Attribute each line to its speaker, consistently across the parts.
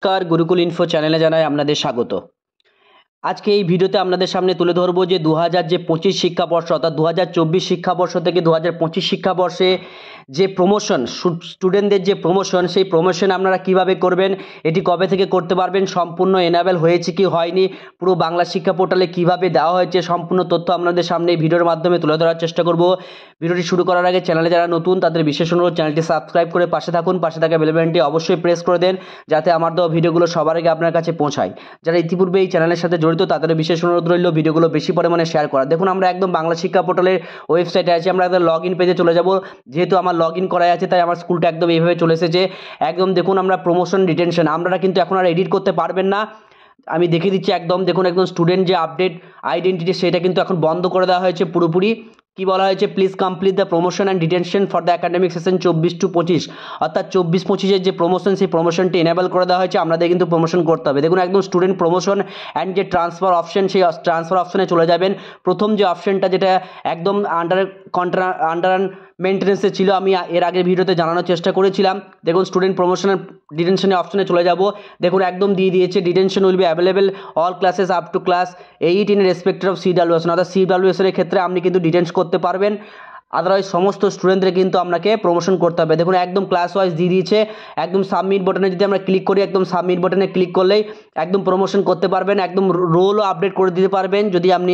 Speaker 1: নমস্কার, গুরুকুল ইনফো চ্যানেলে জানাই আপনাদের স্বাগত। আজকে এই ভিডিওতে আপনাদের সামনে তুলে ধরবো যে 2025 শিক্ষাবর্ষ অর্থাৎ 2024 শিক্ষাবর্ষ থেকে 2025 শিক্ষাবর্ষে যে প্রমোশন, স্টুডেন্টদের যে প্রমোশন, সেই প্রমোশন আপনারা কিভাবে করবেন, এটি কবে থেকে করতে পারবেন, সম্পূর্ণ এনাবেল হয়েছে কি হয়নি, পুরো বাংলা শিক্ষা পোর্টালে কিভাবে দেওয়া হয়েছে, সম্পূর্ণ তথ্য আপনাদের সামনে এই ভিডিওর মাধ্যমে তুলে ধরার চেষ্টা করব। ভিডিওটি শুরু করার আগে চ্যানেলে যারা নতুন তাদের বিশেষ অনুরোধ, চ্যানেলটি সাবস্ক্রাইব করে পাশে থাকুন, পাশে থাকা বেল বাটনটি অবশ্যই প্রেস করে দেন যাতে আমার দেওয়া ভিডিওগুলো সবার আগে আপনার কাছে পৌঁছায়। যারা ইতিপূর্বে এই চ্যানেলের সাথে জড়িত তাদের বিশেষ অনুরোধ রইল ভিডিওগুলো বেশি পরিমাণে শেয়ার করা। দেখুন, আমরা একদম বাংলা শিক্ষা পোর্টালের ওয়েবসাইটে আছি, আমরা একদম লগ ইন পেজে চলে যাব। যেহেতু আমার লগ ইন করা আছে তাই আমার স্কুলটা একদম এইভাবে চলে এসেছে। একদম দেখুন, আমরা প্রমোশন ডিটেনশন আপনারা কিন্তু এখন আর এডিট করতে পারবেন না। আমি দেখিয়ে দিচ্ছি, একদম দেখুন, একদম স্টুডেন্ট যে আপডেট আইডেন্টিটি সেটা কিন্তু এখন বন্ধ করে দেওয়া হয়েছে পুরোপুরি। কি বলা হয়েছে, please complete the promotion and detention for the academic session 24-25, অর্থাৎ 24-25-এর যে প্রমোশন সেই প্রমোশনটি এনেবল করে দেওয়া হয়েছে। আমাদের কিন্তু প্রমোশন করতে হবে। দেখুন, একদম স্টুডেন্ট প্রমোশন অ্যান্ড যে ট্রান্সফার অপশন, সেই ট্রান্সফার অপশনে চলে যাবেন। প্রথম যে অপশনটা যেটা একদম আন্ডার মেনটেন্যান্সে ছিল, আমি এর আগের ভিডিওতে জানানোর চেষ্টা করেছিলাম। দেখুন, স্টুডেন্ট প্রমোশন ডিটেনশনের অপশনে চলে যাব। দেখুন, একদম দিয়ে দিয়েছে detention will be available all classes up to class 8 in respect of CWS, অর্থাৎ সিডাব্লিউএসের ক্ষেত্রে আপনি কিন্তু ডিটেন্স করতে পারবেন। আদারওয়াইজ সমস্ত স্টুডেন্টদের কিন্তু আপনাকে প্রমোশন করতে হবে। দেখুন, একদম ক্লাস ওয়াইজ দিয়ে দিয়েছে। একদম সাবমিট বাটনে যদি আমরা ক্লিক করি, একদম সাবমিট বাটনে ক্লিক করলেই একদম প্রমোশন করতে পারবেন। একদম রোলও আপডেট করে দিতে পারবেন। যদি আপনি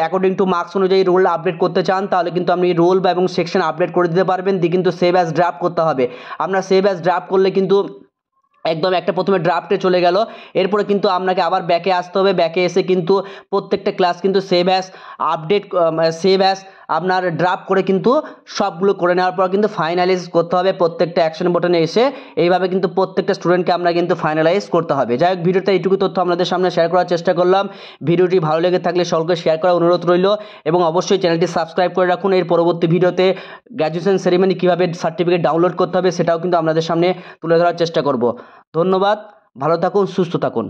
Speaker 1: অ্যাকর্ডিং টু মার্কস অনুযায়ী রোল আপডেট করতে চান তাহলে কিন্তু আপনি রোল বা এবং সেকশন আপডেট করে দিতে পারবেন। দিয়ে কিন্তু সেভ অ্যাজ ড্রাফট করতে হবে। আপনার সেভ অ্যাজ ড্রাফট করলে কিন্তু একদম একটা প্রথমে ড্রাফটে চলে গেল। এরপরে কিন্তু আপনাকে আবার ব্যাকে আসতে হবে। ব্যাকে এসে কিন্তু প্রত্যেকটা ক্লাস কিন্তু save as update, save as আপনার ড্রাফট করে কিন্তু সবগুলো করে নেওয়ার পর কিন্তু ফাইনালাইজ করতে হবে। প্রত্যেকটা অ্যাকশন বাটনে এসে এইভাবে কিন্তু প্রত্যেকটা স্টুডেন্টকে আমরা কিন্তু ফাইনালাইজ করতে হবে। যাই হোক, ভিডিওতে এইটুকু তথ্য আপনাদের সামনে শেয়ার করার চেষ্টা করলাম। ভিডিওটি ভালো লেগে থাকলে সকলকে শেয়ার করার অনুরোধ রইল এবং অবশ্যই চ্যানেলটি সাবস্ক্রাইব করে রাখুন। এর পরবর্তী ভিডিওতে গ্র্যাজুয়েশন সেরিমনি কীভাবে সার্টিফিকেট ডাউনলোড করতে হবে সেটাও কিন্তু আপনাদের সামনে তুলে ধরার চেষ্টা করব। ধন্যবাদ, ভালো থাকুন, সুস্থ থাকুন।